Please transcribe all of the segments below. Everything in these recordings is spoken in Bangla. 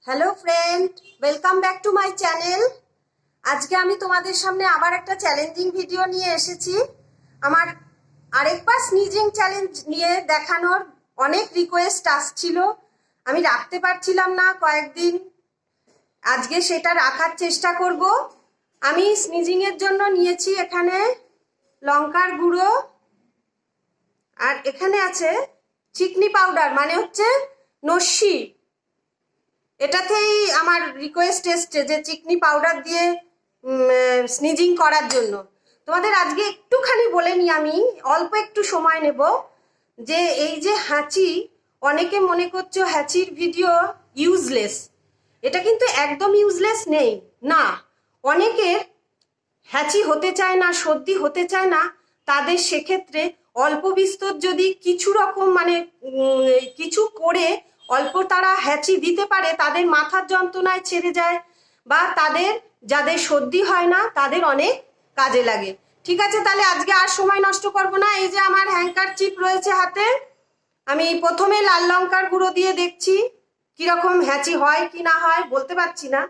Hello friend, welcome back to my channel. আজকে আমি তোমাদের সামনে আবার একটা চ্যালেঞ্জিং ভিডিও নিয়ে এসেছি। আমার আরেকবার স্নিজিং চ্যালেঞ্জ নিয়ে দেখানোর অনেক রিকোয়েস্ট আসছিল, আমি রাখতে পারছিলাম না কয়েকদিন। আজকে সেটা রাখার চেষ্টা করব। আমি স্নিজিংয়ের জন্য নিয়েছি এখানে লঙ্কার গুঁড়ো, আর এখানে আছে চিকনি পাউডার, মানে হচ্ছে নস্যি। এটাতেই আমার রিকোয়েস্ট এসছে যে চিকনি পাউডার দিয়ে স্নিজিং করার জন্য। তোমাদের আজকে একটুখানি বলে নিই, আমি অল্প একটু সময় নেব। যে এই যে হাঁচি, অনেকে মনে করছো হ্যাচির ভিডিও ইউজলেস, এটা কিন্তু একদম ইউজলেস নেই না। অনেকের হ্যাচি হতে চায় না, সর্দি হতে চায় না, তাদের সেক্ষেত্রে অল্প বিস্তর যদি কিছু রকম মানে কিছু করে অল্প তারা হ্যাচি দিতে পারে, তাদের মাথার যন্ত্রণায় ছেড়ে যায়, বা তাদের যাদের সর্দি হয় না তাদের অনেক কাজে লাগে। ঠিক আছে, তাহলে আজকে আর সময় নষ্ট করব না। এই যে আমার হ্যাঙ্কারচিপ রয়েছে হাতে, আমি প্রথমে লাল লঙ্কার গুঁড়ো দিয়ে দেখছি কিরকম হ্যাচি হয় কি না হয়, বলতে পারছি না।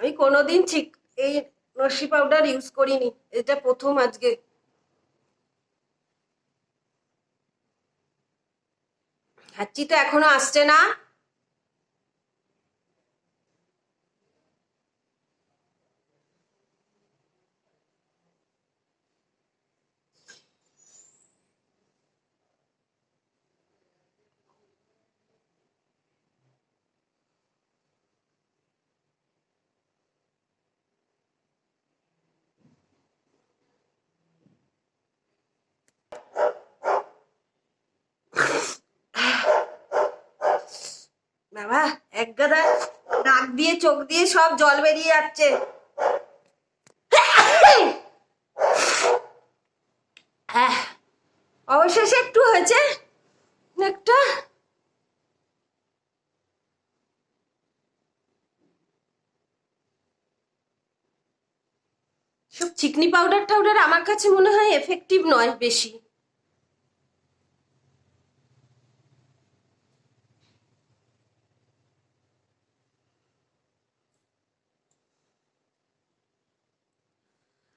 আমি কোনোদিন ঠিক এই নস্যি পাউডার ইউজ করিনি, এটা প্রথম আজকে। হাঁচি তো এখনো আসছে না। বাবা, এক গাদা নাক দিয়ে চোখ দিয়ে সব জল বেরিয়ে যাচ্ছে। অবশেষে একটু হয়েছে একটা। সব চিকনি পাউডার টাউডার আমার কাছে মনে হয় এফেক্টিভ নয় বেশি।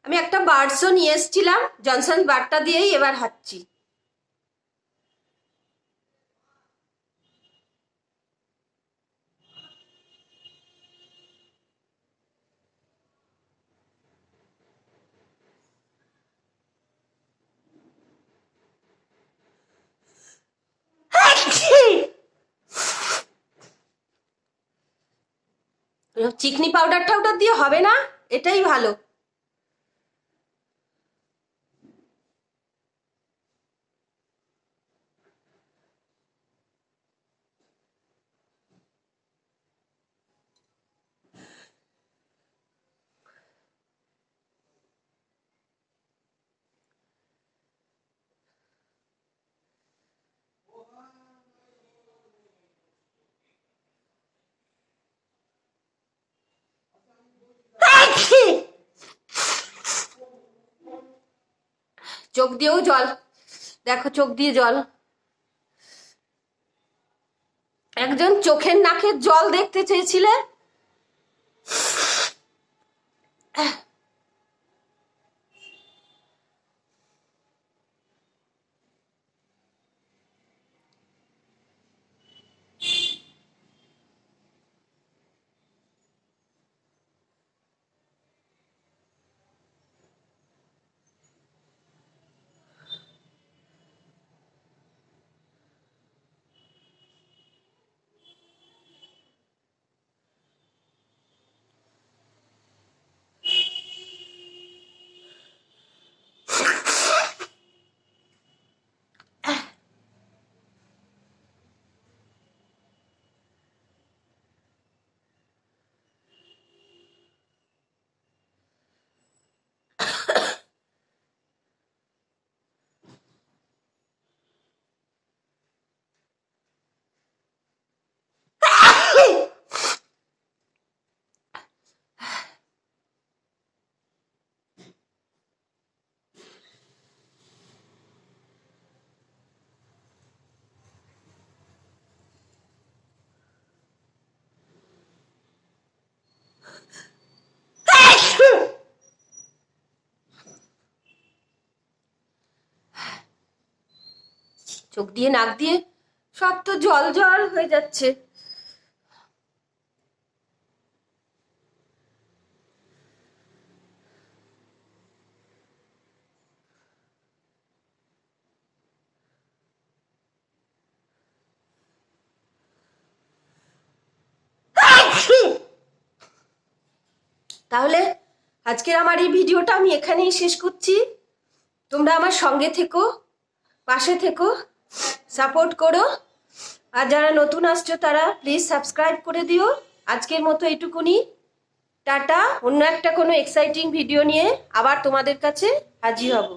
আমি একটা বার্ডসও নিয়ে এসেছিলাম, জনসন বারটা দিয়েই এবার হাঁটছি। চিকনি পাউডার টাউডার দিয়ে হবে না, এটাই ভালো। চোখ দিয়েও জল, দেখো চোখ দিয়ে জল। একজন চোখের নাকের জল দেখতে চেয়েছিলে। চোখ দিয়ে নাক দিয়ে সব তো জল জল হয়ে যাচ্ছে। তাহলে আজকের আমার এই ভিডিওটা আমি এখানেই শেষ করছি। তোমরা আমার সঙ্গে থেকো, পাশে থেকো, সাপোর্ট করো। আর যারা নতুন আসছো তারা প্লিজ সাবস্ক্রাইব করে দিও। আজকের মতো এইটুকুনি, টাটা। অন্য একটা কোনো এক্সাইটিং ভিডিও নিয়ে আবার তোমাদের কাছে হাজির হব।